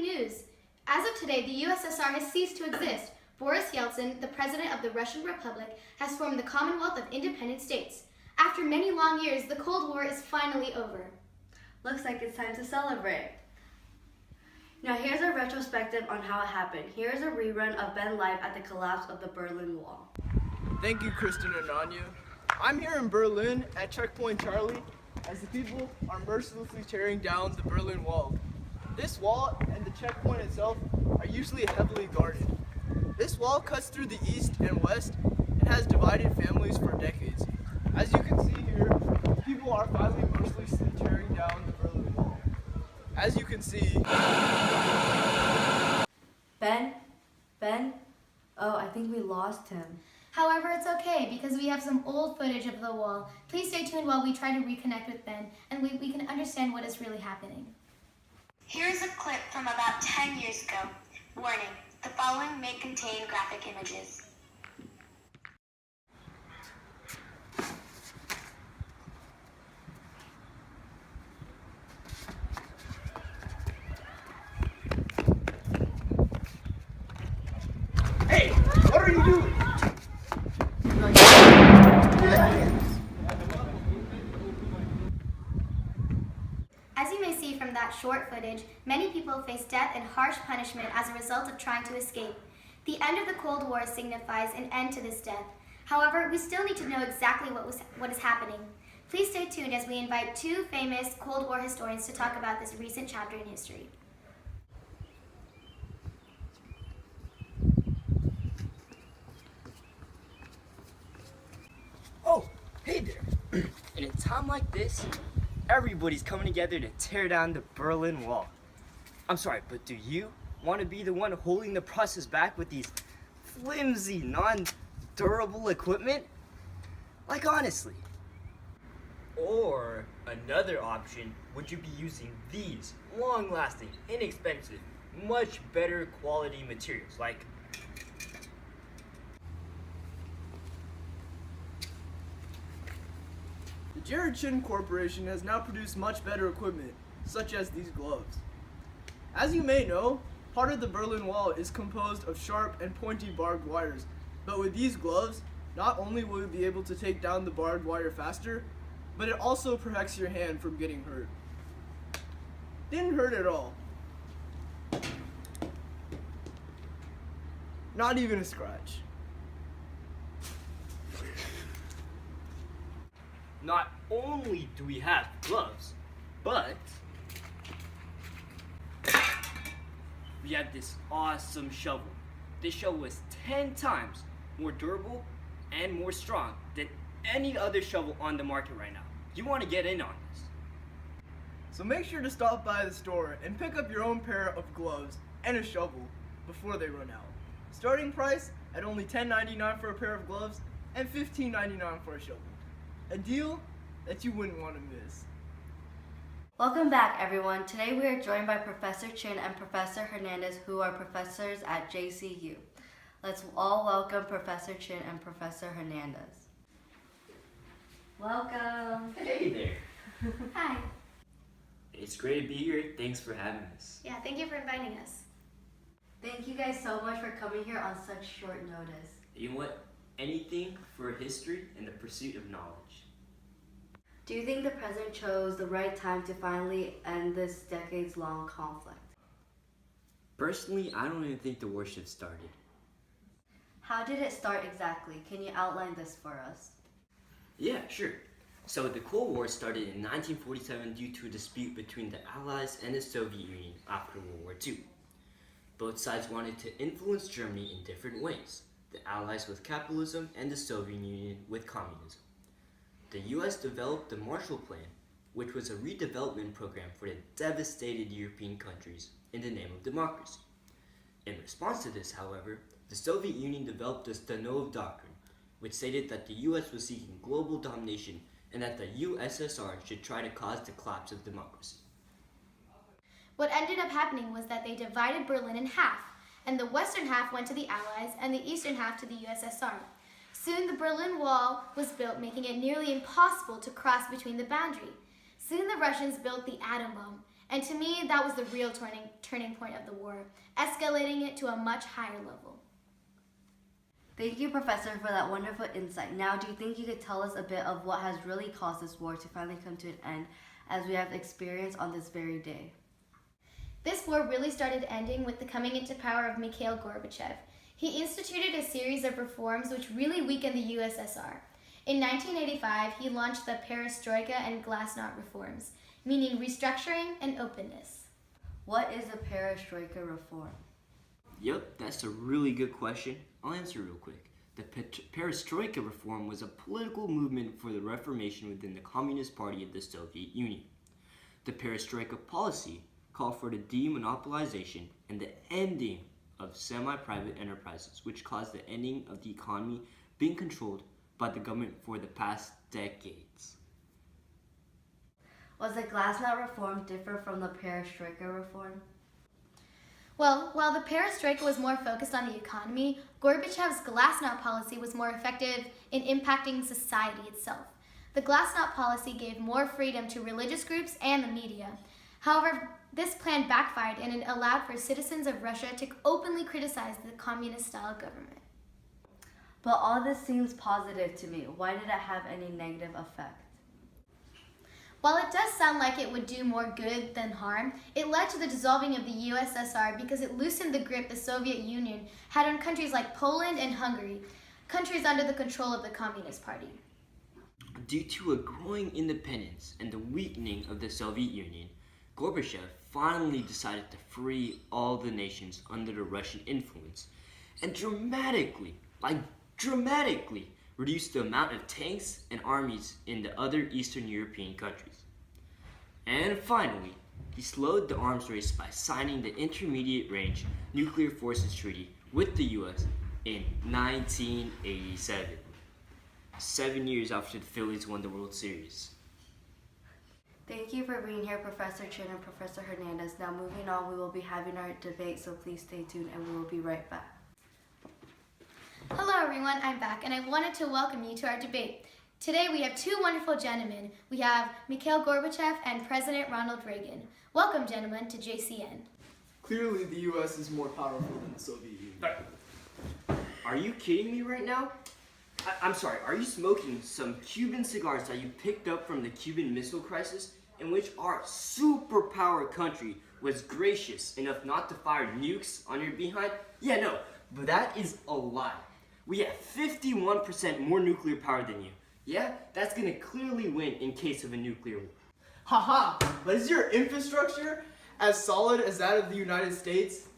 news. As of today, the USSR has ceased to exist. Boris Yeltsin, the president of the Russian Republic, has formed the Commonwealth of Independent States. After many long years, the Cold War is finally over. Looks like it's time to celebrate. Now here's a retrospective on how it happened. Here's a rerun of Ben live at the collapse of the Berlin Wall. Thank you, Kristen and Anya. I'm here in Berlin at Checkpoint Charlie as the people are mercilessly tearing down the Berlin Wall. This wall and the checkpoint itself are usually heavily guarded. This wall cuts through the east and west and has divided families for decades. As you can see here, people are finally mercilessly tearing down the Berlin Wall. As you can see... Ben? Oh, I think we lost him. However, it's okay because we have some old footage of the wall. Please stay tuned while we try to reconnect with Ben and we can understand what is really happening. Here's a clip from about 10 years ago. Warning, the following may contain graphic images. Hey, what are you doing? As you may see from that short footage, many people face death and harsh punishment as a result of trying to escape. The end of the Cold War signifies an end to this death. However, we still need to know exactly what is happening. Please stay tuned as we invite two famous Cold War historians to talk about this recent chapter in history. Oh, hey there. In a time like this, everybody's coming together to tear down the Berlin Wall. I'm sorry, but do you want to be the one holding the process back with these flimsy, non-durable equipment? Like, honestly. Or another option, would you be using these long-lasting, inexpensive, much better quality materials like The Jared Chin Corporation has now produced much better equipment, such as these gloves. As you may know, part of the Berlin Wall is composed of sharp and pointy barbed wires, but with these gloves, not only will you be able to take down the barbed wire faster, but it also protects your hand from getting hurt. Didn't hurt at all. Not even a scratch. Not only do we have gloves, but we have this awesome shovel. This shovel is 10 times more durable and more strong than any other shovel on the market right now. You want to get in on this. So make sure to stop by the store and pick up your own pair of gloves and a shovel before they run out. Starting price at only $10.99 for a pair of gloves and $15.99 for a shovel. A deal that you wouldn't want to miss. Welcome back, everyone. Today we are joined by Professor Chin and Professor Hernandez, who are professors at JCU. Let's all welcome Professor Chin and Professor Hernandez. Welcome. Hey there. Hi. It's great to be here. Thanks for having us. Yeah, thank you for inviting us. Thank you guys so much for coming here on such short notice. You know what? Anything for history and the pursuit of knowledge. Do you think the president chose the right time to finally end this decades-long conflict? Personally, I don't even think the war should have started. How did it start exactly? Can you outline this for us? Yeah, sure. So the Cold War started in 1947 due to a dispute between the Allies and the Soviet Union after World War II. Both sides wanted to influence Germany in different ways. The Allies with capitalism and the Soviet Union with communism. The US developed the Marshall Plan, which was a redevelopment program for the devastated European countries in the name of democracy. In response to this, however, the Soviet Union developed the Stanov Doctrine, which stated that the US was seeking global domination and that the USSR should try to cause the collapse of democracy. What ended up happening was that they divided Berlin in half, and the western half went to the Allies and the eastern half to the USSR. Soon the Berlin Wall was built, making it nearly impossible to cross between the boundary. Soon the Russians built the atom bomb, And to me, that was the real turning point of the war, escalating it to a much higher level. Thank you, Professor, for that wonderful insight. Now, do you think you could tell us a bit of what has really caused this war to finally come to an end, as we have experienced on this very day? This war really started ending with the coming into power of Mikhail Gorbachev. He instituted a series of reforms which really weakened the USSR. In 1985, he launched the Perestroika and Glasnost reforms, meaning restructuring and openness. What is a perestroika reform? Yep, that's a really good question. I'll answer real quick. The Perestroika reform was a political movement for the reformation within the Communist Party of the Soviet Union. The Perestroika policy called for the demonopolization and the ending of semi-private enterprises, which caused the ending of the economy being controlled by the government for the past decades. Was the Glasnost reform different from the perestroika reform? Well, while the Perestroika was more focused on the economy, Gorbachev's Glasnost policy was more effective in impacting society itself. The Glasnost policy gave more freedom to religious groups and the media. However, this plan backfired and it allowed for citizens of Russia to openly criticize the communist-style government. But all this seems positive to me. Why did it have any negative effect? While it does sound like it would do more good than harm, it led to the dissolving of the USSR because it loosened the grip the Soviet Union had on countries like Poland and Hungary, countries under the control of the Communist Party. Due to a growing independence and the weakening of the Soviet Union, Gorbachev finally decided to free all the nations under the Russian influence and dramatically reduce the amount of tanks and armies in the other Eastern European countries. And finally, he slowed the arms race by signing the Intermediate Range Nuclear Forces Treaty with the US in 1987, 7 years after the Phillies won the World Series. Thank you for being here, Professor Chin and Professor Hernandez. Now moving on, we will be having our debate, so please stay tuned and we will be right back. Hello everyone, I'm back and I wanted to welcome you to our debate. Today we have two wonderful gentlemen. We have Mikhail Gorbachev and President Ronald Reagan. Welcome, gentlemen, to JCN. Clearly, the U.S. is more powerful than the Soviet Union. Are you kidding me right now? I'm sorry, are you smoking some Cuban cigars that you picked up from the Cuban Missile Crisis, in which our superpower country was gracious enough not to fire nukes on your behind? Yeah, no, but that is a lie. We have 51% more nuclear power than you. Yeah, that's gonna clearly win in case of a nuclear war. Haha, but is your infrastructure as solid as that of the United States?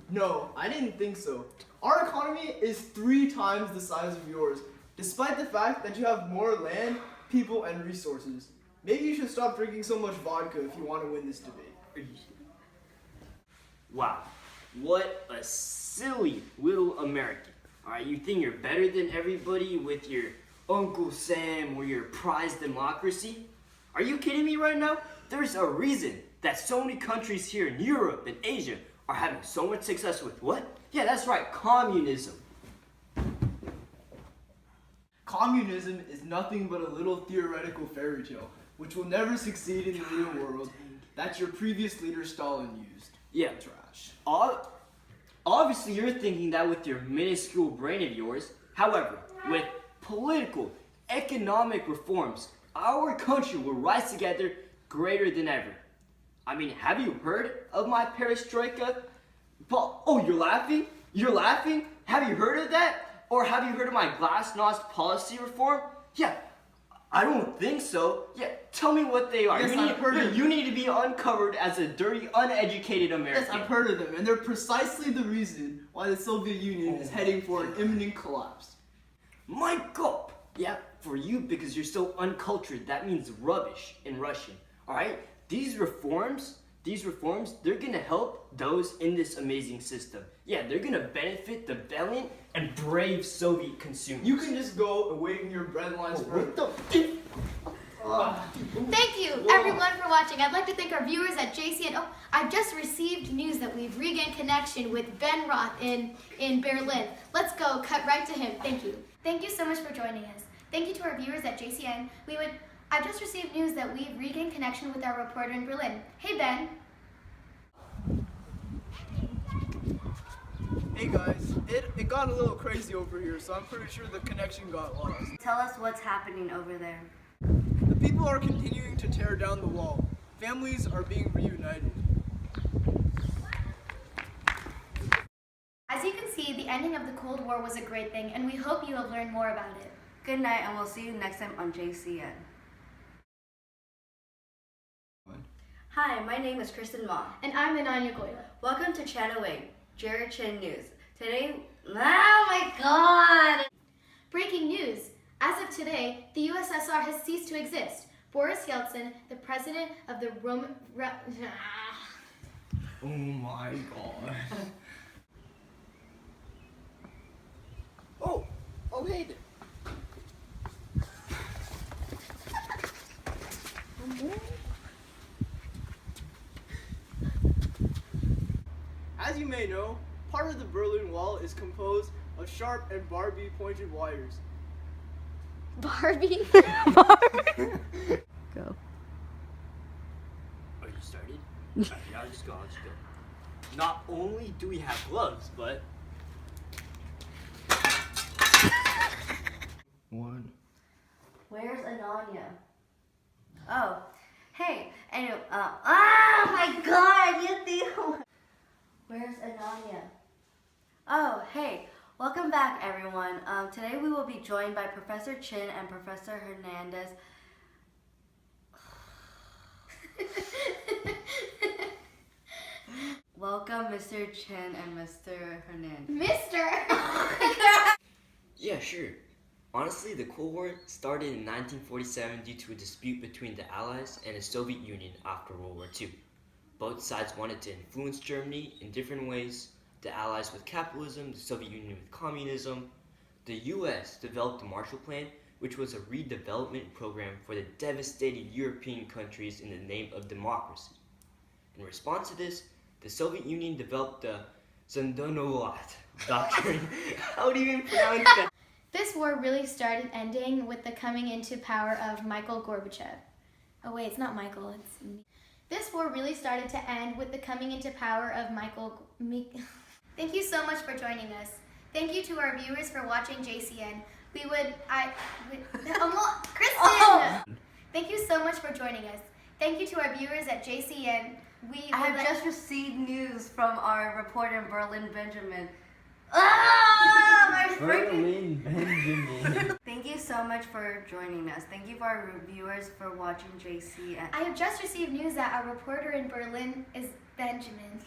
No, I didn't think so. Our economy is 3 times the size of yours, despite the fact that you have more land, people, and resources. Maybe you should stop drinking so much vodka if you want to win this debate. Wow, what a silly little American. Alright, you think you're better than everybody with your Uncle Sam or your prize democracy? Are you kidding me right now? There's a reason that so many countries here in Europe and Asia are having so much success with what? Yeah, that's right, communism. Communism is nothing but a little theoretical fairy tale, which will never succeed in the real world, that your previous leader Stalin used. Yeah, Trash. Obviously, you're thinking that with your minuscule brain of yours. However, with political, economic reforms, our country will rise together greater than ever. I mean, have you heard of my perestroika? Oh, you're laughing? You're laughing? Have you heard of that? Or have you heard of my Glasnost policy reform? Yeah, I don't think so. Yeah, tell me what they are. Yes, I've heard of you need to be uncovered as a dirty, uneducated American. Yes, I've heard of them, and they're precisely the reason why the Soviet Union is heading for an imminent collapse. My God! Yeah, for you, because you're so uncultured, that means rubbish in Russian. Alright? These reforms, they're gonna help those in this amazing system. Yeah, they're gonna benefit the valiant and brave Soviet consumers. You can just go and wait in your bread lines for What the Thank you, everyone, for watching. I'd like to thank our viewers at JCN. Oh, I've just received news that we've regained connection with Ben Roth in Berlin. Let's go, cut right to him. Thank you. Thank you so much for joining us. Thank you to our viewers at JCN. I've just received news that we've regained connection with our reporter in Berlin. Hey, Ben. Hey guys, it got a little crazy over here, so I'm pretty sure the connection got lost. Tell us what's happening over there. The people are continuing to tear down the wall. Families are being reunited. As you can see, the ending of the Cold War was a great thing, and we hope you have learned more about it. Good night, and we'll see you next time on JCN. Hi, my name is Kristen Ma. And I'm Ananya Goyla. Welcome to Channel 8, Jared Chin News. Today, oh my god! Breaking news. As of today, the USSR has ceased to exist. Boris Yeltsin, the president of the Oh my god. Oh, hey there. As you may know, part of the Berlin Wall is composed of sharp and barbed pointed wires. Barbie? Go. Are you started? Alright, I'll just go. Not only do we have gloves, but... One. Where's Ananya? Oh, hey, anyway, oh my god, you think... Where's Ananya? Oh, hey, welcome back everyone. Today we will be joined by Professor Chin and Professor Hernandez. Welcome Mr. Chin and Mr. Hernandez. Mister! Yeah, sure. Honestly, the Cold War started in 1947 due to a dispute between the Allies and the Soviet Union after World War II. Both sides wanted to influence Germany in different ways. The Allies with capitalism, the Soviet Union with communism. The US developed the Marshall Plan, which was a redevelopment program for the devastated European countries in the name of democracy. In response to this, the Soviet Union developed the Sundonolat Doctrine. How do you even pronounce that? This war really started ending with the coming into power of Michael Gorbachev. Oh wait, it's not Michael, it's me. This war really started to end with the coming into power of Thank you so much for joining us. Thank you to our viewers for watching JCN. Kristen! Thank you so much for joining us. Thank you to our viewers at JCN. I have just received news from our reporter in Berlin, Benjamin. Ah, my freaking... Benjamin. Thank you so much for joining us. Thank you for our viewers for watching JCN. I have just received news that our reporter in Berlin is Benjamin.